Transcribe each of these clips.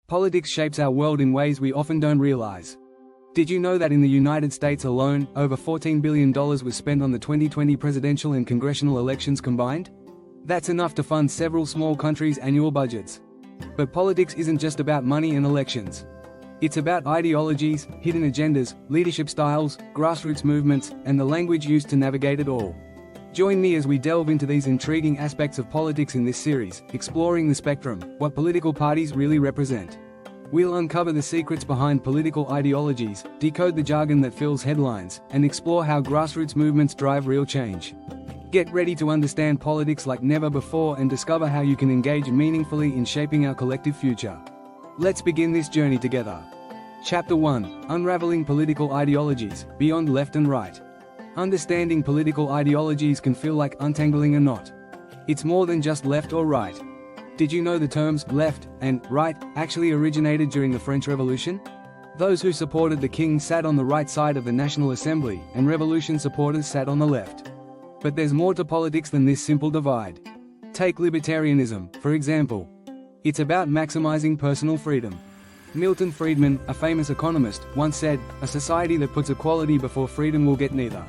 Politics shapes our world in ways we often don't realize. Did you know that in the United States alone, over $14 billion was spent on the 2020 presidential and congressional elections combined? That's enough to fund several small countries' annual budgets. But politics isn't just about money and elections. It's about ideologies, hidden agendas, leadership styles, grassroots movements, and the language used to navigate it all. Join me as we delve into these intriguing aspects of politics in this series, exploring the spectrum, what political parties really represent. We'll uncover the secrets behind political ideologies, decode the jargon that fills headlines, and explore how grassroots movements drive real change. Get ready to understand politics like never before and discover how you can engage meaningfully in shaping our collective future. Let's begin this journey together. Chapter 1: Unraveling Political Ideologies, Beyond Left and Right. Understanding political ideologies can feel like untangling a knot. It's more than just left or right. Did you know the terms left and right actually originated during the French Revolution? Those who supported the king sat on the right side of the National Assembly, and revolution supporters sat on the left. But there's more to politics than this simple divide. Take libertarianism, for example. It's about maximizing personal freedom. Milton Friedman, a famous economist, once said, "A society that puts equality before freedom will get neither.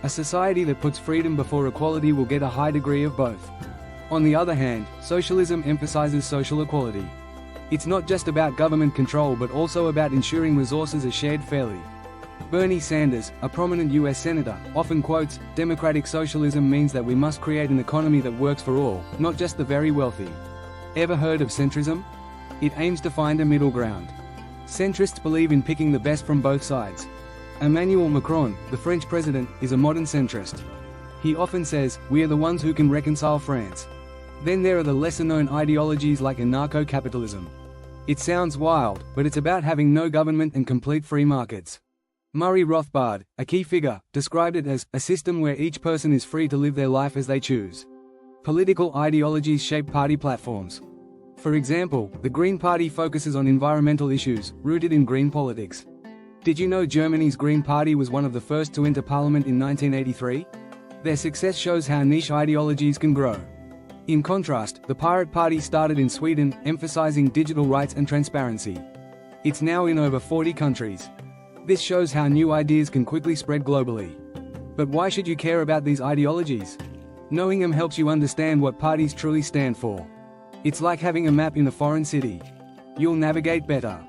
A society that puts freedom before equality will get a high degree of both." On the other hand, socialism emphasizes social equality. It's not just about government control but also about ensuring resources are shared fairly. Bernie Sanders, a prominent US senator, often quotes, "Democratic socialism means that we must create an economy that works for all, not just the very wealthy." Ever heard of centrism? It aims to find a middle ground. Centrists believe in picking the best from both sides. Emmanuel Macron, the French president, is a modern centrist. He often says, "We are the ones who can reconcile France." Then there are the lesser-known ideologies like anarcho-capitalism. It sounds wild, but it's about having no government and complete free markets. Murray Rothbard, a key figure, described it as a system where each person is free to live their life as they choose. Political ideologies shape party platforms. For example, the Green Party focuses on environmental issues, rooted in green politics. Did you know Germany's Green Party was one of the first to enter parliament in 1983? Their success shows how niche ideologies can grow. In contrast, the Pirate Party started in Sweden, emphasizing digital rights and transparency. It's now in over 40 countries. This shows how new ideas can quickly spread globally. But why should you care about these ideologies? Knowing them helps you understand what parties truly stand for. It's like having a map in a foreign city. You'll navigate better.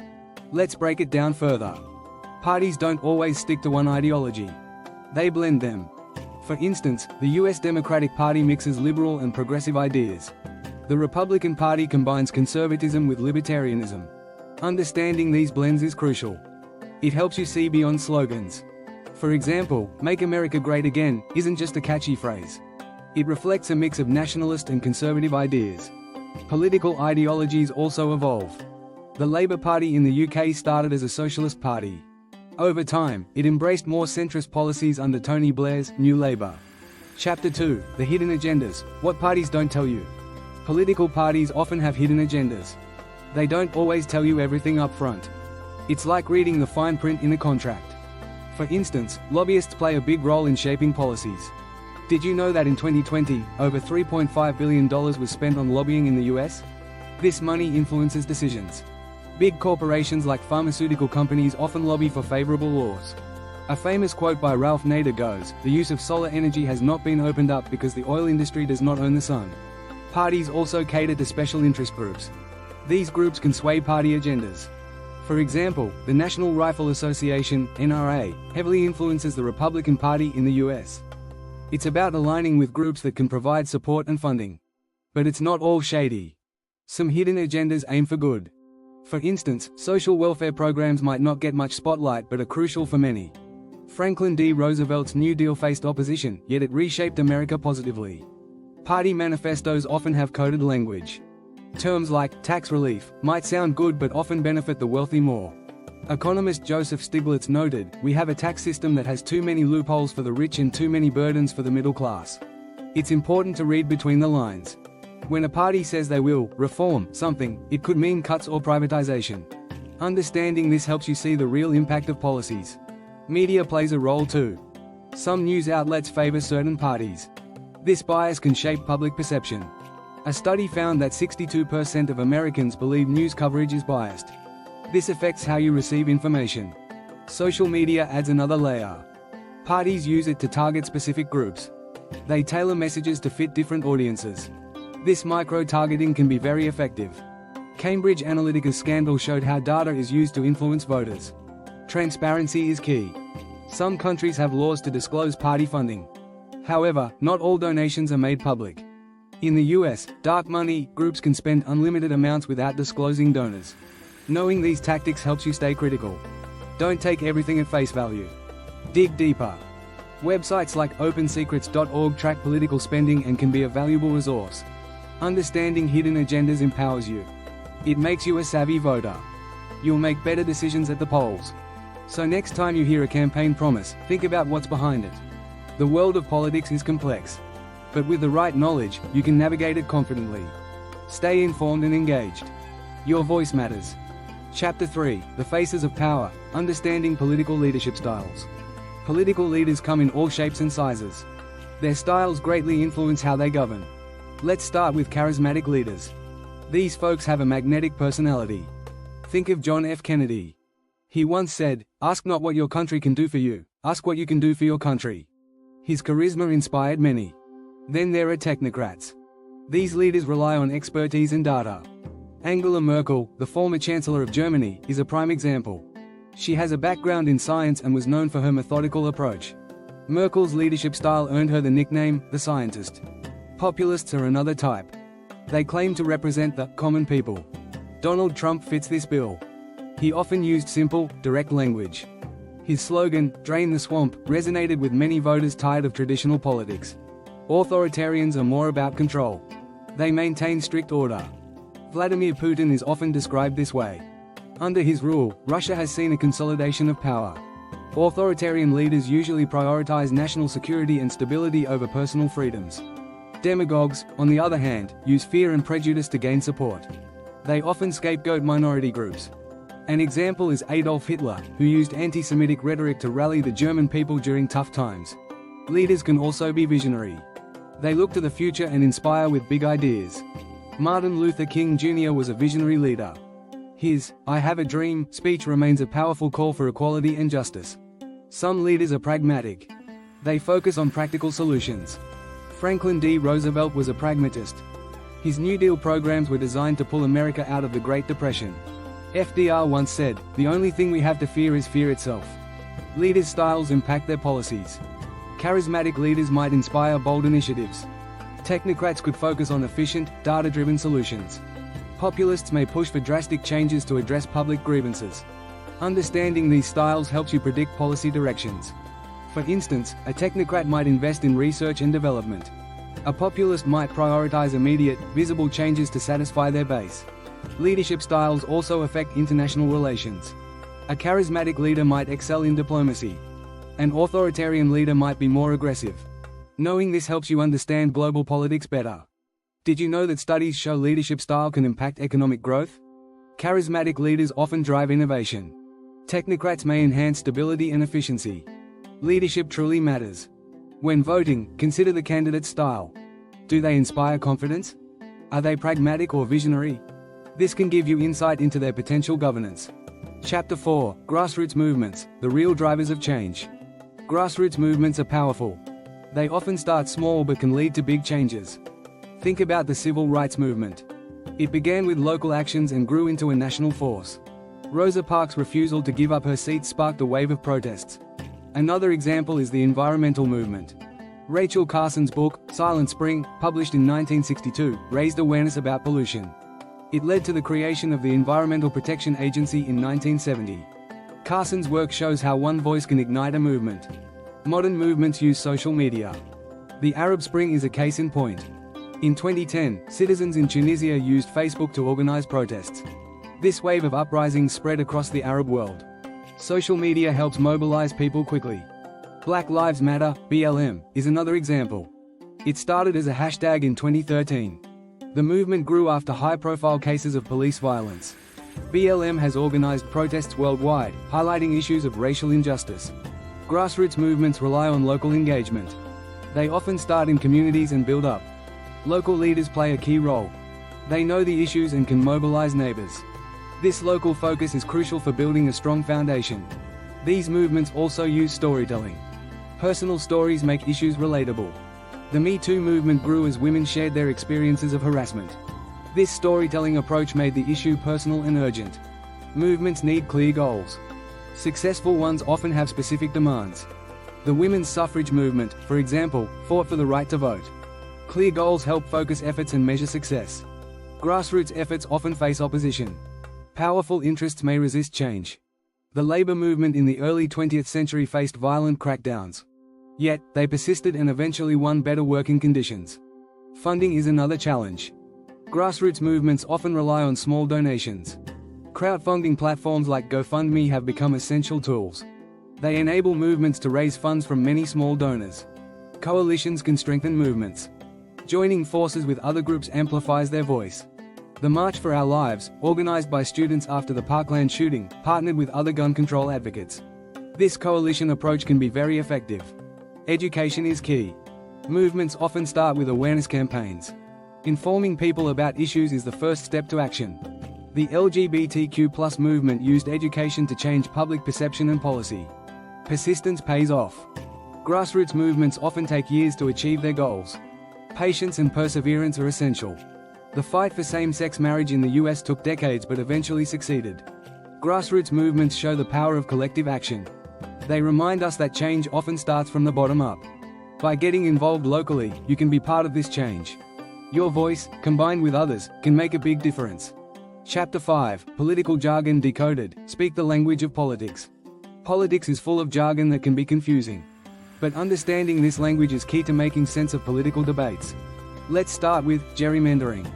Let's break it down further. Parties don't always stick to one ideology. They blend them. For instance, the US Democratic Party mixes liberal and progressive ideas. The Republican Party combines conservatism with libertarianism. Understanding these blends is crucial. It helps you see beyond slogans. For example, "Make America Great Again" isn't just a catchy phrase. It reflects a mix of nationalist and conservative ideas. Political ideologies also evolve. The Labour Party in the UK started as a socialist party. Over time, it embraced more centrist policies under Tony Blair's New Labour. Chapter 2: The Hidden Agendas, What Parties Don't Tell You. Political parties often have hidden agendas. They don't always tell you everything up front. It's like reading the fine print in a contract. For instance, lobbyists play a big role in shaping policies. Did you know that in 2020, over $3.5 billion was spent on lobbying in the US? This money influences decisions. Big corporations like pharmaceutical companies often lobby for favorable laws. A famous quote by Ralph Nader goes, "The use of solar energy has not been opened up because the oil industry does not own the sun." Parties also cater to special interest groups. These groups can sway party agendas. For example, the National Rifle Association, NRA, heavily influences the Republican Party in the US. It's about aligning with groups that can provide support and funding. But it's not all shady. Some hidden agendas aim for good. For instance, social welfare programs might not get much spotlight but are crucial for many. Franklin D. Roosevelt's New Deal faced opposition, yet it reshaped America positively. Party manifestos often have coded language. Terms like tax relief might sound good but often benefit the wealthy more. Economist Joseph Stiglitz noted, "We have a tax system that has too many loopholes for the rich and too many burdens for the middle class." It's important to read between the lines. When a party says they will reform something, it could mean cuts or privatization. Understanding this helps you see the real impact of policies. Media plays a role too. Some news outlets favor certain parties. This bias can shape public perception. A study found that 62% of Americans believe news coverage is biased. This affects how you receive information. Social media adds another layer. Parties use it to target specific groups. They tailor messages to fit different audiences. This micro-targeting can be very effective. Cambridge Analytica's scandal showed how data is used to influence voters. Transparency is key. Some countries have laws to disclose party funding. However, not all donations are made public. In the US, dark money groups can spend unlimited amounts without disclosing donors. Knowing these tactics helps you stay critical. Don't take everything at face value. Dig deeper. Websites like opensecrets.org track political spending and can be a valuable resource. Understanding hidden agendas empowers you. It makes you a savvy voter. You'll make better decisions at the polls. So next time you hear a campaign promise, think about what's behind it. The world of politics is complex. But with the right knowledge, you can navigate it confidently. Stay informed and engaged. Your voice matters. Chapter 3: The Faces of Power, Understanding Political Leadership Styles. Political leaders come in all shapes and sizes. Their styles greatly influence how they govern. Let's start with charismatic leaders. These folks have a magnetic personality. Think of John F. Kennedy. He once said, "Ask not what your country can do for you, ask what you can do for your country." His charisma inspired many. Then there are technocrats. These leaders rely on expertise and data. Angela Merkel, the former Chancellor of Germany, is a prime example. She has a background in science and was known for her methodical approach. Merkel's leadership style earned her the nickname, the Scientist. Populists are another type. They claim to represent the common people. Donald Trump fits this bill. He often used simple, direct language. His slogan, "Drain the swamp," resonated with many voters tired of traditional politics. Authoritarians are more about control. They maintain strict order. Vladimir Putin is often described this way. Under his rule, Russia has seen a consolidation of power. Authoritarian leaders usually prioritize national security and stability over personal freedoms. Demagogues, on the other hand, use fear and prejudice to gain support. They often scapegoat minority groups. An example is Adolf Hitler, who used anti-Semitic rhetoric to rally the German people during tough times. Leaders can also be visionary. They look to the future and inspire with big ideas. Martin Luther King Jr. was a visionary leader. His "I have a dream" speech remains a powerful call for equality and justice. Some leaders are pragmatic. They focus on practical solutions. Franklin D. Roosevelt was a pragmatist. His New Deal programs were designed to pull America out of the Great Depression. FDR once said, "The only thing we have to fear is fear itself." Leaders' styles impact their policies. Charismatic leaders might inspire bold initiatives. Technocrats could focus on efficient, data-driven solutions. Populists may push for drastic changes to address public grievances. Understanding these styles helps you predict policy directions. For instance, a technocrat might invest in research and development. A populist might prioritize immediate, visible changes to satisfy their base. Leadership styles also affect international relations. A charismatic leader might excel in diplomacy. An authoritarian leader might be more aggressive. Knowing this helps you understand global politics better. Did you know that studies show leadership style can impact economic growth? Charismatic leaders often drive innovation. Technocrats may enhance stability and efficiency. Leadership truly matters. When voting, consider the candidate's style. Do they inspire confidence? Are they pragmatic or visionary? This can give you insight into their potential governance. Chapter 4: Grassroots Movements, the Real Drivers of Change. Grassroots movements are powerful. They often start small but can lead to big changes. Think about the civil rights movement. It began with local actions and grew into a national force. Rosa Parks' refusal to give up her seat sparked a wave of protests. Another example is the environmental movement. Rachel Carson's book, Silent Spring, published in 1962, raised awareness about pollution. It led to the creation of the Environmental Protection Agency in 1970. Carson's work shows how one voice can ignite a movement. Modern movements use social media. The Arab Spring is a case in point. In 2010, citizens in Tunisia used Facebook to organize protests. This wave of uprisings spread across the Arab world. Social media helps mobilize people quickly. Black Lives Matter, BLM, is another example. It started as a hashtag in 2013. The movement grew after high-profile cases of police violence. BLM has organized protests worldwide, highlighting issues of racial injustice. Grassroots movements rely on local engagement. They often start in communities and build up. Local leaders play a key role. They know the issues and can mobilize neighbors. This local focus is crucial for building a strong foundation. These movements also use storytelling. Personal stories make issues relatable. The Me Too movement grew as women shared their experiences of harassment. This storytelling approach made the issue personal and urgent. Movements need clear goals. Successful ones often have specific demands. The women's suffrage movement, for example, fought for the right to vote. Clear goals help focus efforts and measure success. Grassroots efforts often face opposition. Powerful interests may resist change. The labor movement in the early 20th century faced violent crackdowns. Yet, they persisted and eventually won better working conditions. Funding is another challenge. Grassroots movements often rely on small donations. Crowdfunding platforms like GoFundMe have become essential tools. They enable movements to raise funds from many small donors. Coalitions can strengthen movements. Joining forces with other groups amplifies their voice. The March for Our Lives, organized by students after the Parkland shooting, partnered with other gun control advocates. This coalition approach can be very effective. Education is key. Movements often start with awareness campaigns. Informing people about issues is the first step to action. The LGBTQ+ movement used education to change public perception and policy. Persistence pays off. Grassroots movements often take years to achieve their goals. Patience and perseverance are essential. The fight for same-sex marriage in the US took decades but eventually succeeded. Grassroots movements show the power of collective action. They remind us that change often starts from the bottom up. By getting involved locally, you can be part of this change. Your voice, combined with others, can make a big difference. Chapter 5, Political Jargon Decoded, Speak the Language of Politics. Politics is full of jargon that can be confusing. But understanding this language is key to making sense of political debates. Let's start with gerrymandering.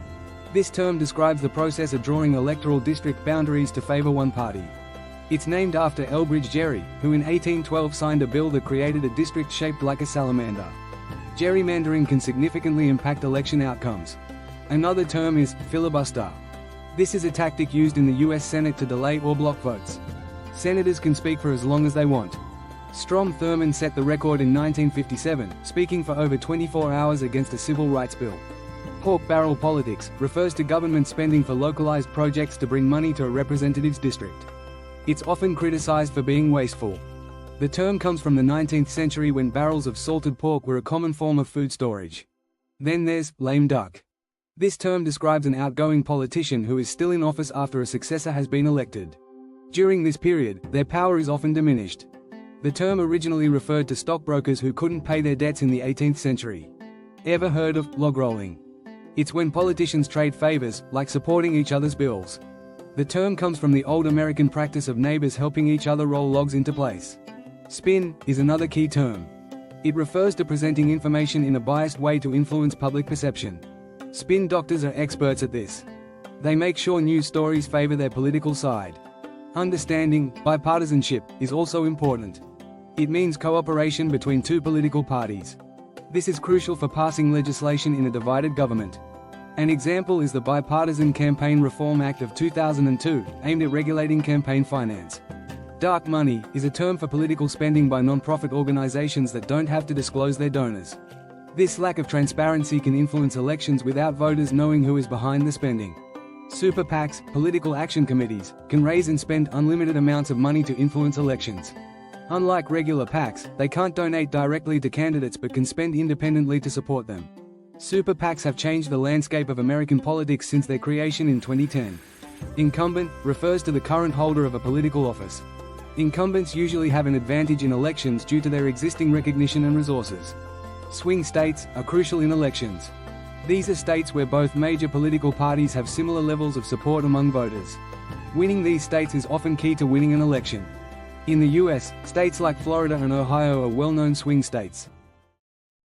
This term describes the process of drawing electoral district boundaries to favor one party. It's named after Elbridge Gerry, who in 1812 signed a bill that created a district shaped like a salamander. Gerrymandering can significantly impact election outcomes. Another term is filibuster. This is a tactic used in the US Senate to delay or block votes. Senators can speak for as long as they want. Strom Thurmond set the record in 1957, speaking for over 24 hours against a civil rights bill. Pork barrel politics refers to government spending for localized projects to bring money to a representative's district. It's often criticized for being wasteful. The term comes from the 19th century when barrels of salted pork were a common form of food storage. Then there's lame duck. This term describes an outgoing politician who is still in office after a successor has been elected. During this period, their power is often diminished. The term originally referred to stockbrokers who couldn't pay their debts in the 18th century. Ever heard of logrolling? It's when politicians trade favors, like supporting each other's bills. The term comes from the old American practice of neighbors helping each other roll logs into place. Spin is another key term. It refers to presenting information in a biased way to influence public perception. Spin doctors are experts at this. They make sure news stories favor their political side. Understanding bipartisanship is also important. It means cooperation between two political parties. This is crucial for passing legislation in a divided government. An example is the Bipartisan Campaign Reform Act of 2002, aimed at regulating campaign finance. Dark money is a term for political spending by non-profit organizations that don't have to disclose their donors. This lack of transparency can influence elections without voters knowing who is behind the spending. Super PACs, political action committees, can raise and spend unlimited amounts of money to influence elections. Unlike regular PACs, they can't donate directly to candidates but can spend independently to support them. Super PACs have changed the landscape of American politics since their creation in 2010. Incumbent refers to the current holder of a political office. Incumbents usually have an advantage in elections due to their existing recognition and resources. Swing states are crucial in elections. These are states where both major political parties have similar levels of support among voters. Winning these states is often key to winning an election. In the US, states like Florida and Ohio are well-known swing states.